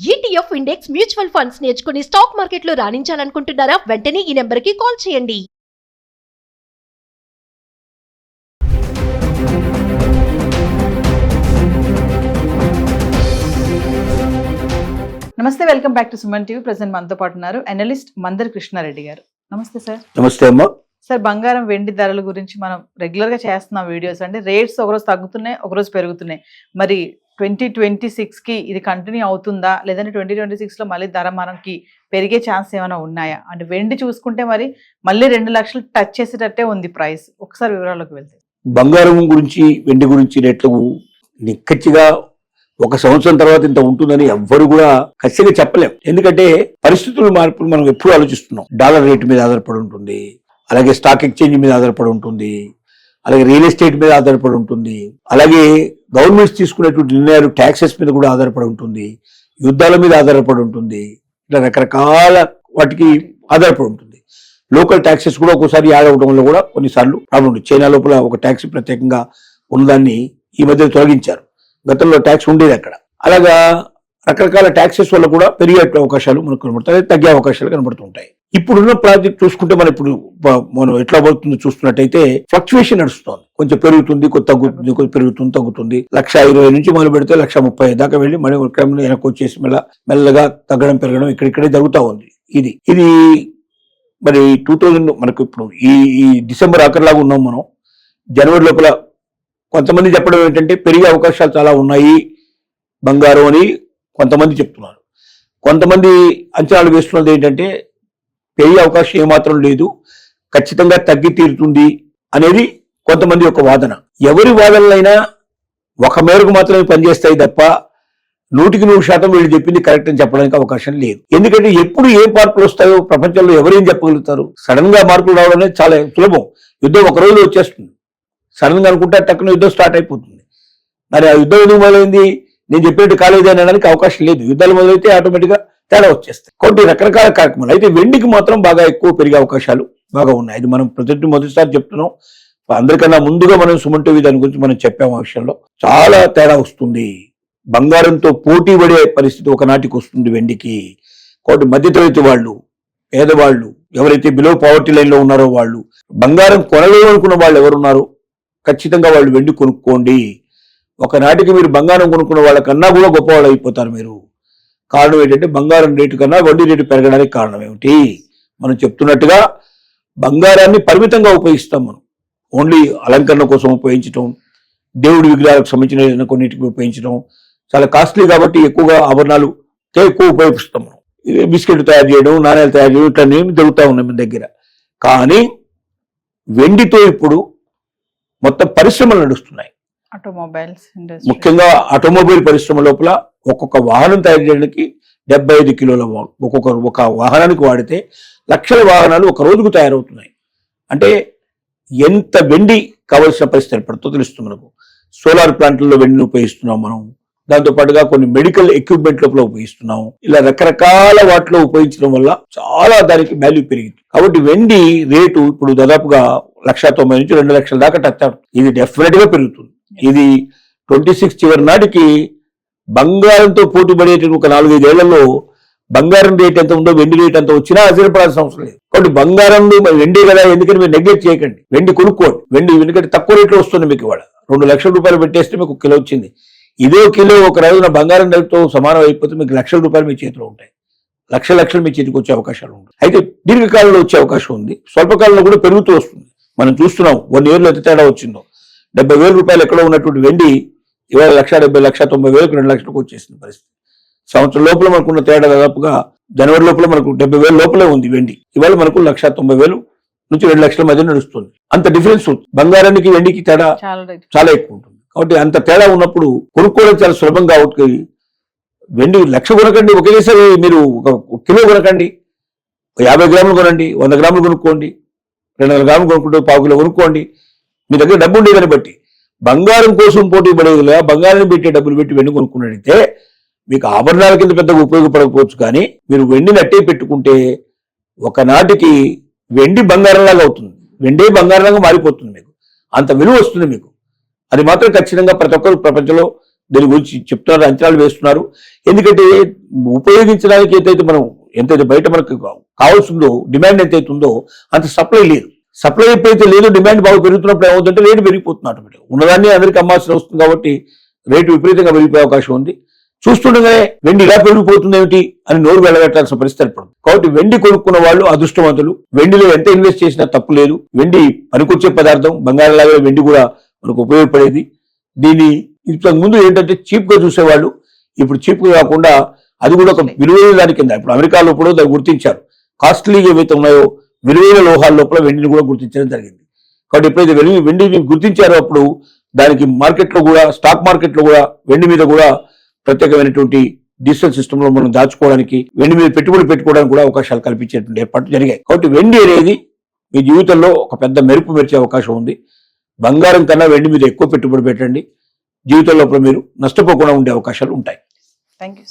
ETF index mutual funds నేర్చుకుని stock మార్కెట్లో రాణించాలనుకుంటున్నారా? వెంటనే ఈ నెంబర్కి కాల్ చేయండి. నమస్తే, welcome back to Suman TV. Present మనతో పాటు ఉన్నారు అనలిస్ట్ మందర్ కృష్ణారెడ్డి గారు. నమస్తే సార్. నమస్తే అమ్మా. సార్, బంగారం వెండి ధరల గురించి మనం రెగ్యులర్ గా చేస్తున్నాం వీడియోస్. అంటే రేట్స్ ఒకరోజు తగ్గుతున్నాయి, ఒకరోజు పెరుగుతున్నాయి. మరి 2026 కి ఇది కంటిన్యూ అవుతుందా, లేదంటే 2026 లో మళ్ళీ ధర మనకి పెరిగే ఛాన్స్ ఏమైనా ఉన్నాయా? అంటే వెండి చూసుకుంటే మరి మళ్ళీ 2 లక్షలు టచ్ చేసేటట్టే ఉంది ప్రైస్. ఒకసారి వివరాల్లోకి వెళ్తే బంగారం గురించి వెండి గురించి రేట్లు నిక్కచ్చిగా ఒక సంవత్సరం తర్వాత ఇంత ఉంటుందని ఎవ్వరు కూడా ఖచ్చితంగా చెప్పలేం. ఎందుకంటే పరిస్థితుల మార్పులు మనం ఎప్పుడు ఆలోచిస్తున్నాం. డాలర్ రేటు మీద ఆధారపడి ఉంటుంది, అలాగే స్టాక్ ఎక్స్చేంజ్ మీద ఆధారపడి ఉంటుంది, అలాగే రియల్ ఎస్టేట్ మీద ఆధారపడి ఉంటుంది, అలాగే గవర్నమెంట్స్ తీసుకునేటువంటి నిర్ణయాలు ట్యాక్సెస్ మీద కూడా ఆధారపడి ఉంటుంది, యుద్ధాల మీద ఆధారపడి ఉంటుంది, ఇట్లా రకరకాల వాటికి ఆధారపడి ఉంటుంది. లోకల్ ట్యాక్సెస్ కూడా ఒక్కోసారి యాడ్ అవడం వల్ల కూడా కొన్నిసార్లు ప్రాబ్లం ఉంటుంది. చైనా లోపల ఒక ట్యాక్స్ ప్రత్యేకంగా ఉన్నదాన్ని ఈ మధ్య తొలగించారు. గతంలో ట్యాక్స్ ఉండేది అక్కడ. అలాగా రకరకాల ట్యాక్సెస్ వల్ల కూడా పెరిగే అవకాశాలు మనకు కనబడతాయి, తగ్గే అవకాశాలు కనబడుతుంటాయి. ఇప్పుడున్న ప్రాజెక్ట్ చూసుకుంటే మనం ఎట్లా పడుతుందో చూస్తున్నట్టయితే ఫ్లక్చువేషన్ నడుస్తుంది. కొంచెం పెరుగుతుంది, కొంచెం తగ్గుతుంది, కొంచెం పెరుగుతుంది, తగ్గుతుంది. 1,20,000 నుంచి మొదలు పెడితే 1,30,000 దాకా వెళ్ళి మళ్ళీ క్రమంలో వెనక్కి వచ్చేసి మెల్లగా తగ్గడం పెరగడం ఇక్కడిక్కడే జరుగుతూ ఉంది. ఇది మరి 2000 మనకు ఇప్పుడు ఈ డిసెంబర్ ఆఖరిలాగా ఉన్నాం మనం. జనవరి లోపల కొంతమంది చెప్పడం ఏంటంటే పెరిగే అవకాశాలు చాలా ఉన్నాయి బంగారం అని కొంతమంది చెప్తున్నారు. కొంతమంది అంచనాలు వేస్తున్నది ఏంటంటే పెరిగే అవకాశం ఏమాత్రం లేదు, ఖచ్చితంగా తగ్గి తీరుతుంది అనేది కొంతమంది యొక్క వాదన. ఎవరి వాదనలైనా ఒక మేరకు మాత్రమే పనిచేస్తాయి తప్ప 100% వీళ్ళు చెప్పింది కరెక్ట్ అని చెప్పడానికి అవకాశం లేదు. ఎందుకంటే ఎప్పుడు ఏ మార్పులు వస్తాయో ప్రపంచంలో ఎవరేం చెప్పగలుగుతారు? సడన్ గా మార్పులు రావడం అనేది చాలా సులభం. యుద్ధం ఒక రోజులో వచ్చేస్తుంది. సడన్ గా అనుకుంటే టక్కున యుద్ధం స్టార్ట్ అయిపోతుంది. మరి ఆ యుద్ధం ఎందుకు మొదలైంది? నేను చెప్పినట్టు కాలేజీ అనడానికి అవకాశం లేదు. యుద్ధాలు మొదలైతే ఆటోమేటిక్ గా తేడా వచ్చేస్తాయి. కాబట్టి రకరకాల కార్యక్రమాలు. అయితే వెండికి మాత్రం బాగా ఎక్కువ పెరిగే అవకాశాలు బాగా ఉన్నాయి. ఇది మనం మొదటిసారి చెప్తున్నాం. అందరికన్నా ముందుగా మనం సుమన్ టీవీ దాని గురించి మనం చెప్పాము. ఆ విషయంలో చాలా తేడా వస్తుంది. బంగారంతో పోటీ పడే పరిస్థితి ఒకనాటికి వస్తుంది వెండికి. కాబట్టి మధ్యతరగతి వాళ్ళు, పేదవాళ్ళు, ఎవరైతే బిలో పావర్టీ లైన్ లో ఉన్నారో వాళ్ళు, బంగారం కొనలేవు అనుకున్న వాళ్ళు ఎవరున్నారో ఖచ్చితంగా వాళ్ళు వెండి కొనుక్కోండి. ఒకనాటికి మీరు బంగారం కొనుక్కున్న వాళ్ళకన్నా కూడా గొప్పవాళ్ళు అయిపోతారు మీరు. కారణం ఏంటంటే బంగారం రేటు కన్నా వడ్డీ రేటు పెరగడానికి కారణం ఏమిటి? మనం చెప్తున్నట్టుగా బంగారాన్ని పరిమితంగా ఉపయోగిస్తాం. మనం ఓన్లీ అలంకరణ కోసం ఉపయోగించడం, దేవుడి విగ్రహాలకు సంబంధించిన కొన్నిటికి ఉపయోగించడం, చాలా కాస్ట్లీ కాబట్టి ఎక్కువగా ఆభరణాలు ఎక్కువ ఉపయోగిస్తాం. మనం బిస్కెట్ తయారు చేయడం, నాణ్యాలు తయారు చేయడం ఇట్లా జరుగుతూ ఉన్నాయి మన దగ్గర. కానీ వెండితో ఇప్పుడు మొత్తం పరిశ్రమలు నడుస్తున్నాయి. ఆటోమొబైల్స్, ముఖ్యంగా ఆటోమొబైల్ పరిశ్రమ లోపల ఒక్కొక్క వాహనం తయారు చేయడానికి 75 కిలోల ఒక వాహనానికి వాడితే లక్షల వాహనాలు ఒక రోజుకు తయారవుతున్నాయి. అంటే ఎంత వెండి కావలసిన పరిస్థితి ఏర్పడుతుందో తెలుస్తుంది మనకు. సోలార్ ప్లాంట్లలో వెండిని ఉపయోగిస్తున్నాం మనం. దాంతో పాటుగా కొన్ని మెడికల్ ఎక్విప్మెంట్ లోపల ఉపయోగిస్తున్నాం. ఇలా రకరకాల వాటిలో ఉపయోగించడం వల్ల చాలా దానికి వాల్యూ పెరిగింది. కాబట్టి వెండి రేటు ఇప్పుడు దాదాపుగా 1,90,000 నుంచి 2 లక్షల దాకా టచ్ అవుతుంది. ఇది డెఫినెట్ గా పెరుగుతుంది. ఇది 26 చివరి నాటికి బంగారంతో పోటీ పడేటువంటి ఒక 4-5 ఏళ్లలో బంగారం రేట్ ఎంత ఉందో వెండి రేట్ ఎంత వచ్చినా ఆశ్చర్యపడాల్సిన అవసరం లేదు. కాబట్టి బంగారంలో వెండి కదా, ఎందుకని మీరు నెగ్లెక్ట్ చేయకండి. వెండి కొనుక్కోండి. వెండి ఎందుకంటే తక్కువ రేట్లో వస్తుంది మీకు. ఇవాళ 2 లక్షల రూపాయలు పెట్టేస్తే మీకు కిలో వచ్చింది. ఇదే కిలో ఒక రోజున బంగారం రేటుతో సమానం అయిపోతే మీకు లక్షల రూపాయలు మీ చేతిలో ఉంటాయి. లక్షలు మీ చేతికి వచ్చే అవకాశాలు ఉంటాయి. అయితే దీర్ఘకాలంలో వచ్చే అవకాశం ఉంది, స్వల్పకాలంలో కూడా పెరుగుతూ వస్తుంది. మనం చూస్తున్నాం 1 ఇయర్లో ఎంత తేడా వచ్చిందో. 70,000 రూపాయలు ఎక్కడో ఉన్నటువంటి వెండి ఇవాళ 1,70,000, 1,90,000, 2 లక్షలకు వచ్చేసింది పరిస్థితి. సంవత్సరం లోపల మనకున్న తేడా దాదాపుగా జనవరి లోపల మనకు 70,000 లోపలే ఉంది వెండి. ఇవాళ మనకు 1,90,000 నుంచి 2 లక్షల మధ్య నడుస్తుంది. అంత డిఫరెన్స్ ఉంది. బంగారానికి వెండికి తేడా చాలా ఎక్కువ ఉంటుంది. కాబట్టి అంత తేడా ఉన్నప్పుడు కొనుక్కోవడం చాలా సులభం. కాబట్టి వెండి 1,00,000 కొనకండి, ఒకేసారి మీరు 1 కిలో కొనకండి. 50 గ్రాములు కొనండి, 100 గ్రాములు కొనుక్కోండి, 200 గ్రాములు కొనుక్కుంటే 1/4 కిలో కొనుక్కోండి. మీ దగ్గర డబ్బు ఉండేదాన్ని బట్టి. బంగారం కోసం పోటీ పడేదిగా బంగారాన్ని పెట్టే డబ్బులు పెట్టి వెండి కొనుక్కున్నట్టయితే మీకు ఆభరణాల కింద పెద్దగా ఉపయోగపడకపోవచ్చు. కానీ మీరు వెండిని అట్టే పెట్టుకుంటే ఒకనాటికి వెండి బంగారంలాగా అవుతుంది. వెండే బంగారంలాగా మారిపోతుంది. మీకు అంత విలువ వస్తుంది మీకు. అది మాత్రం ఖచ్చితంగా ప్రతి ఒక్కరు ప్రపంచంలో దీని గురించి చెప్తున్నారు, అంచనాలు వేస్తున్నారు. ఎందుకంటే ఉపయోగించడానికి ఎంతైతే బయట మనకు కావాల్సిందో, డిమాండ్ ఎంతైతే ఉందో అంత సప్లై లేదు. సప్లై ఎప్పుడైతే లేదో డిమాండ్ బాగా పెరుగుతున్నప్పుడు ఏమవుతుందంటే రేటు పెరిగిపోతుంది ఆటోమేటిక్. ఉన్నదాన్ని అందరికీ అమ్మాల్సిన వస్తుంది కాబట్టి రేటు విపరీతంగా పెరిగిపోయే అవకాశం ఉంది. చూస్తుండగానే వెండి ఇలా పెరిగిపోతుంది ఏమిటి అని నోరు వెళ్ళబెట్టాల్సిన పరిస్థితి ఏర్పడుతుంది. కాబట్టి వెండి కొనుక్కున్న వాళ్ళు అదృష్టవంతులు. వెండిలో ఎంత ఇన్వెస్ట్ చేసినా తప్పు లేదు. వెండి పనికొచ్చే పదార్థం, బంగారం లాగా వెండి కూడా మనకు ఉపయోగపడేది. దీన్ని ఇంతకు ముందు ఏంటంటే చీప్ గా చూసేవాళ్ళు, ఇప్పుడు చీప్ గా కాకుండా అది కూడా ఒక విలువైన దాని కింద, ఇప్పుడు అమెరికాలో కూడా దాన్ని గుర్తించారు. కాస్ట్లీగా ఏవైతే ఉన్నాయో విలువైన లోహాల లోపల వెండిని కూడా గుర్తించడం జరిగింది. కాబట్టి ఎప్పుడైతే వెండిని గుర్తించారో అప్పుడు దానికి మార్కెట్లో కూడా, స్టాక్ మార్కెట్లో కూడా వెండి మీద కూడా ప్రత్యేకమైనటువంటి డిజిటల్ సిస్టమ్ లో మనం దాచుకోవడానికి, వెండి మీద పెట్టుబడి పెట్టుకోవడానికి కూడా అవకాశాలు కల్పించేటువంటి ఏర్పాట్లు జరిగాయి. కాబట్టి వెండి అనేది మీ జీవితంలో ఒక పెద్ద మెరుపు మెరిచే అవకాశం ఉంది. బంగారం కన్నా వెండి మీద ఎక్కువ పెట్టుబడి పెట్టండి. జీవితంలో మీరు నష్టపోకుండా ఉండే అవకాశాలు ఉంటాయి. Thank you.